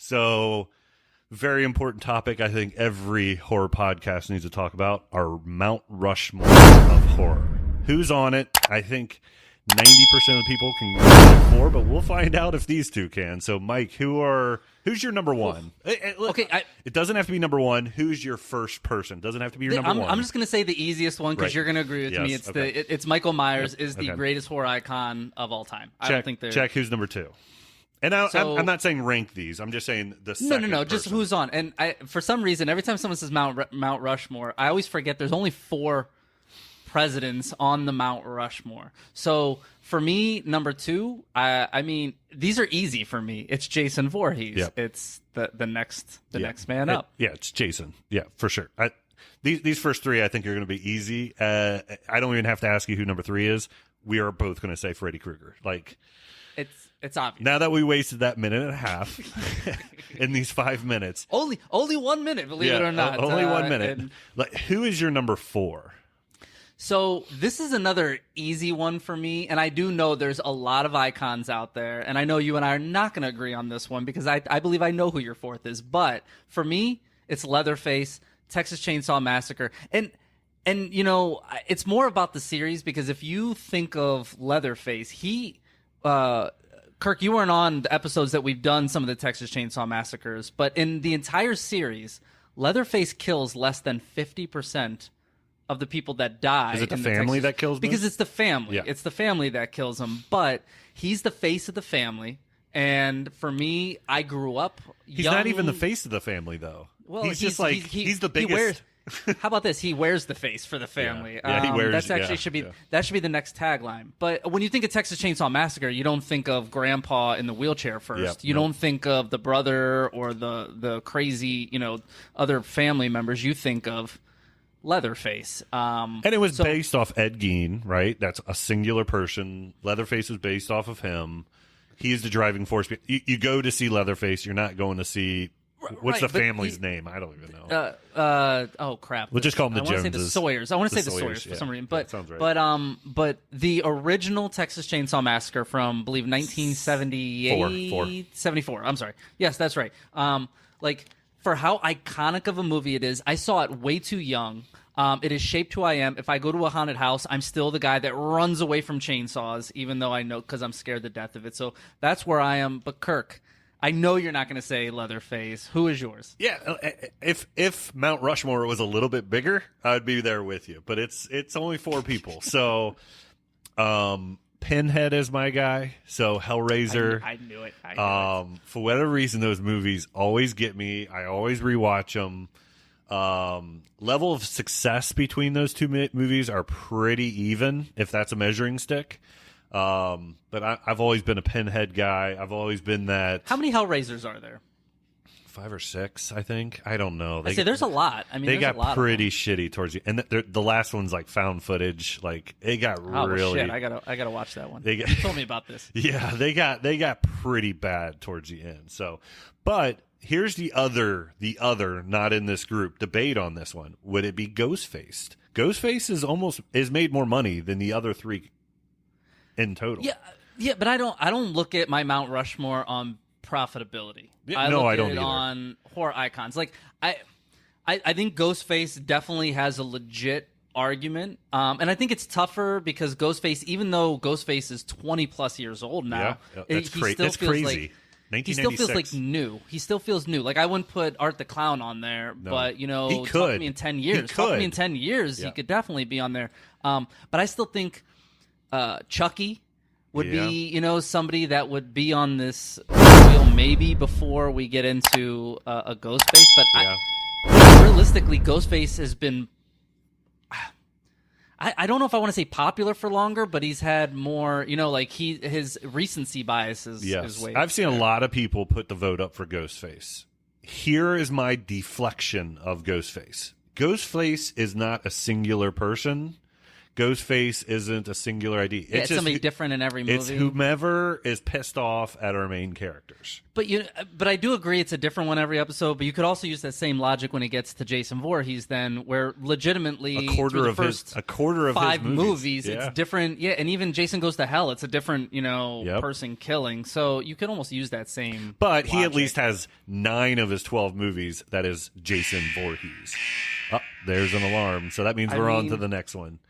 So, very important topic. I think every horror podcast needs to talk about our Mount Rushmore of horror. Who's on it? I think 90% of the people can go more, but we'll find out if these two can. So, Mike, who's your number one? Look, Okay, it doesn't have to be number one. Who's your first person? Doesn't have to be your number one. I'm just going to say the easiest one because you're going to agree with me. It's it's Michael Myers is the greatest horror icon of all time. I don't think check who's number two. And I'm not saying rank these. I'm just saying the second No. Just who's on. And for some reason, every time someone says Mount Rushmore, I always forget there's only 4 presidents on the Mount Rushmore. So for me, number 2, I mean, these are easy for me. It's Jason Voorhees. Yep. It's the next man up. It's Jason. Yeah, for sure. These first 3, I think, are going to be easy. I don't even have to ask you who number 3 is. We are both going to say Freddy Krueger. Like, it's obvious. Now that we wasted that minute and a half in these 5 minutes. Only 1 minute, believe it or not. Only 1 minute. Like, who is your number 4? So this is another easy one for me, and I do know there's a lot of icons out there, and I know you and I are not going to agree on this one because I believe I know who your 4th is. But for me, it's Leatherface, Texas Chainsaw Massacre, and you know, it's more about the series because if you think of Leatherface, Kirk, you weren't on the episodes that we've done some of the Texas Chainsaw Massacres, but in the entire series, Leatherface kills less than 50% of the people that die. Is it the family that kills them? Because it's the family. Yeah. It's the family that kills them, but he's the face of the family. And for me, I grew up He's young. not even the face of the family, though. Well, he's just like, he's the biggest. How about this? He wears the face for the family. Yeah, he wears. That's actually that should be the next tagline. But when you think of Texas Chainsaw Massacre, you don't think of Grandpa in the wheelchair first. You don't think of the brother or the crazy, other family members. You think of Leatherface. And it was based off Ed Gein, right? That's a singular person. Leatherface was based off of him. He's the driving force. You go to see Leatherface. You're not going to see. What's the family's name? I don't even know. Oh crap! We'll just call them the Joneses. I want to say the Sawyers. I want to say the Sawyers for some reason. But sounds right. But the original Texas Chainsaw Massacre from, I believe, 1978, 74. I'm sorry. Yes, that's right. Like, for how iconic of a movie it is, I saw it way too young. It has shaped who I am. If I go to a haunted house, I'm still the guy that runs away from chainsaws, even though I know because I'm scared to death of it. So that's where I am. But Kirk, I know you're not going to say Leatherface. Who is yours? Yeah, if Mount Rushmore was a little bit bigger, I'd be there with you. But it's only 4 people, so Pinhead is my guy. So Hellraiser. I knew it. For whatever reason, those movies always get me. I always rewatch them. Level of success between those 2 movies are pretty even, if that's a measuring stick. But I've always been a Pinhead guy. I've always been that. How many Hellraisers are there? 5 or 6, I think. I don't know. There's a lot. I mean, they got pretty shitty towards the end. And the last one's like found footage. Like, it got really. Shit! I gotta watch that one. You told me about this. Yeah, they got pretty bad towards the end. So, but here's the other not in this group debate on this one. Would it be Ghostface? Ghostface is made more money than the other 3 in total. Yeah, but I don't look at my Mount Rushmore on profitability. I don't either. On horror icons. Like I think Ghostface definitely has a legit argument, and I think it's tougher because Ghostface, even though Ghostface is 20 plus years old now, that's crazy. He still feels like new. He still feels new. Like, I wouldn't put Art the Clown on there, but he talk could. to me in 10 years. Talk to me in 10 years, he could definitely be on there. But I still think Chucky would be, somebody that would be on this wheel maybe before we get into a Ghostface. But realistically, Ghostface has been. I don't know if I want to say popular for longer, but he's had more, his recency bias is way. I've seen a lot of people put the vote up for Ghostface. Here is my deflection of Ghostface. Ghostface is not a singular person. Ghostface isn't a singular ID. Yeah, it's just somebody different in every movie. It's whomever is pissed off at our main characters. But I do agree it's a different one every episode. But you could also use that same logic when it gets to Jason Voorhees, then, where legitimately a quarter the of first his 5 movies yeah. it's different. Yeah, and even Jason Goes to Hell, it's a different Yep. person killing. So you could almost use that same. But he at logic. least has 9 of his 12 movies that is Jason Voorhees. Oh, there's an alarm. So that means we're on to the next one.